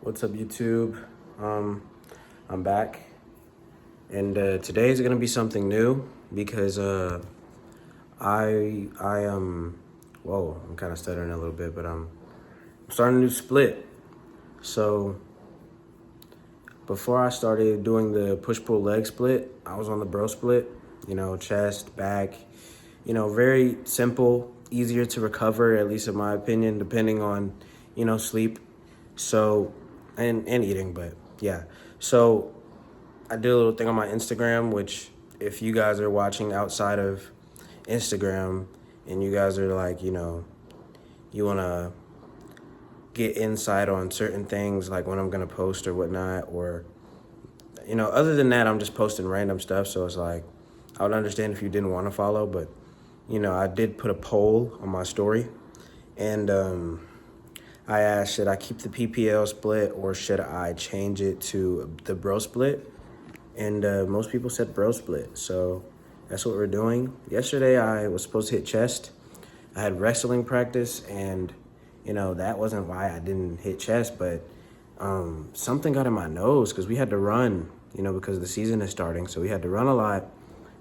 What's up, YouTube? I'm back, and today is gonna be something new because whoa, I'm kind of stuttering a little bit, but I'm starting a new split. So before I started doing the push pull leg split, I was on the bro split. Chest, back. Very simple, easier to recover, at least in my opinion, depending on sleep. So and eating, but yeah. So I did a little thing on my Instagram, which if you guys are watching outside of Instagram and you guys are like, you want to get insight on certain things, like when I'm going to post or whatnot, or, other than that, I'm just posting random stuff. So it's like, I would understand if you didn't want to follow, but, I did put a poll on my story, and I asked, should I keep the PPL split or should I change it to the bro split? And most people said bro split, so that's what we're doing. Yesterday, I was supposed to hit chest. I had wrestling practice, and that wasn't why I didn't hit chest, but something got in my nose because we had to run, because the season is starting, so we had to run a lot.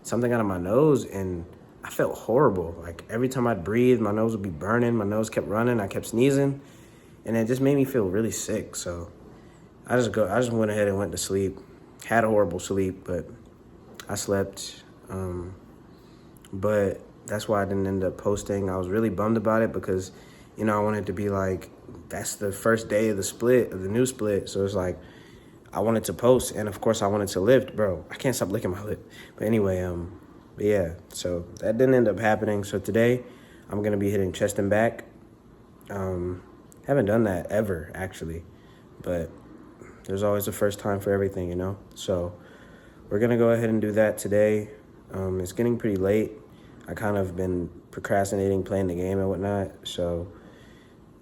Something got in my nose, and I felt horrible. Like every time I'd breathe, my nose would be burning. My nose kept running. I kept sneezing, and it just made me feel really sick. So I just went ahead and went to sleep. Had a horrible sleep, but I slept. But that's why I didn't end up posting. I was really bummed about it because, I wanted to be like, that's the first day of the split, of the new split. So it's like, I wanted to post, and of course I wanted to lift, bro. I can't stop licking my lip. But anyway, but yeah, so that didn't end up happening. So today, I'm gonna be hitting chest and back. Haven't done that ever, actually, but there's always a first time for everything. So we're going to go ahead and do that today. It's getting pretty late. I kind of been procrastinating playing the game and whatnot. So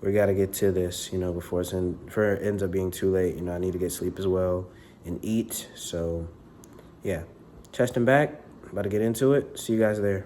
we got to get to this, before it ends up being too late. I need to get sleep as well and eat. So yeah, chest and back, about to get into it. See you guys there.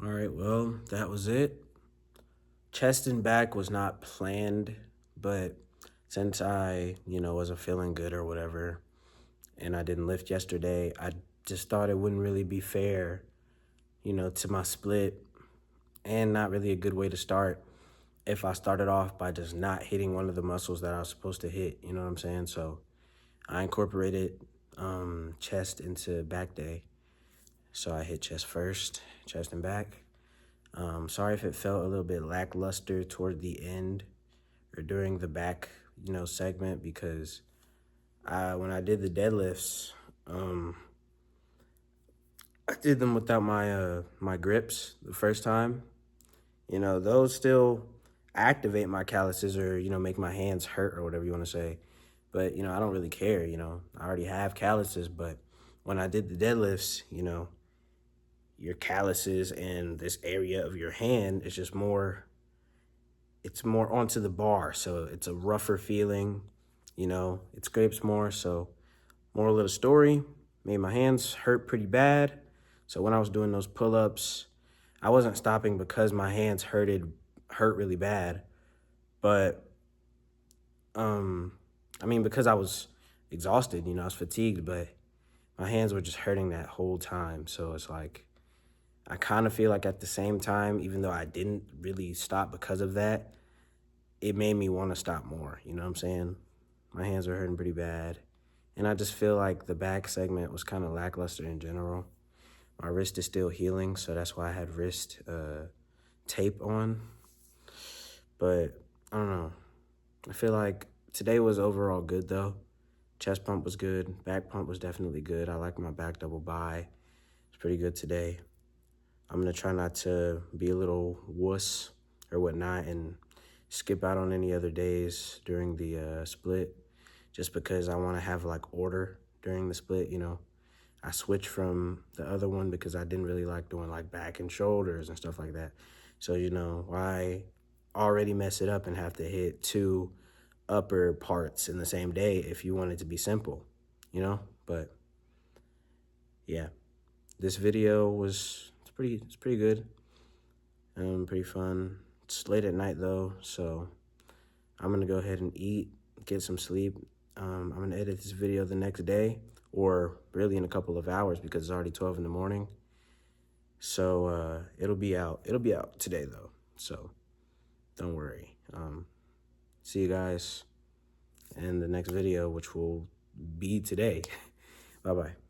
All right, well, that was it. Chest and back was not planned, but since I, wasn't feeling good or whatever, and I didn't lift yesterday, I just thought it wouldn't really be fair, to my split, and not really a good way to start if I started off by just not hitting one of the muscles that I was supposed to hit. You know what I'm saying? So I incorporated chest into back day. So I hit chest first, chest and back. Sorry if it felt a little bit lackluster toward the end or during the back, segment, because when I did the deadlifts, I did them without my grips the first time. Those still activate my calluses or, make my hands hurt or whatever you want to say. But, I don't really care, I already have calluses, but when I did the deadlifts, your calluses and this area of your hand is just it's more onto the bar. So it's a rougher feeling, it scrapes more. So moral of the story, made my hands hurt pretty bad. So when I was doing those pull-ups, I wasn't stopping because my hands hurt really bad. But because I was exhausted, I was fatigued, but my hands were just hurting that whole time. So it's like, I kind of feel like at the same time, even though I didn't really stop because of that, it made me want to stop more. You know what I'm saying? My hands were hurting pretty bad. And I just feel like the back segment was kind of lackluster in general. My wrist is still healing, so that's why I had wrist tape on. But I don't know. I feel like today was overall good, though. Chest pump was good. Back pump was definitely good. I like my back double bi. It's pretty good today. I'm going to try not to be a little wuss or whatnot and skip out on any other days during the split, just because I want to have like order during the split. I switched from the other one because I didn't really like doing like back and shoulders and stuff like that. So, why already mess it up and have to hit two upper parts in the same day if you want it to be simple, But yeah, this video it's pretty good. Pretty fun. It's late at night though, so I'm gonna go ahead and eat, get some sleep. I'm gonna edit this video the next day, or really in a couple of hours because it's already 12 in the morning. So it'll be out. It'll be out today though, so don't worry. See you guys in the next video, which will be today. Bye-bye.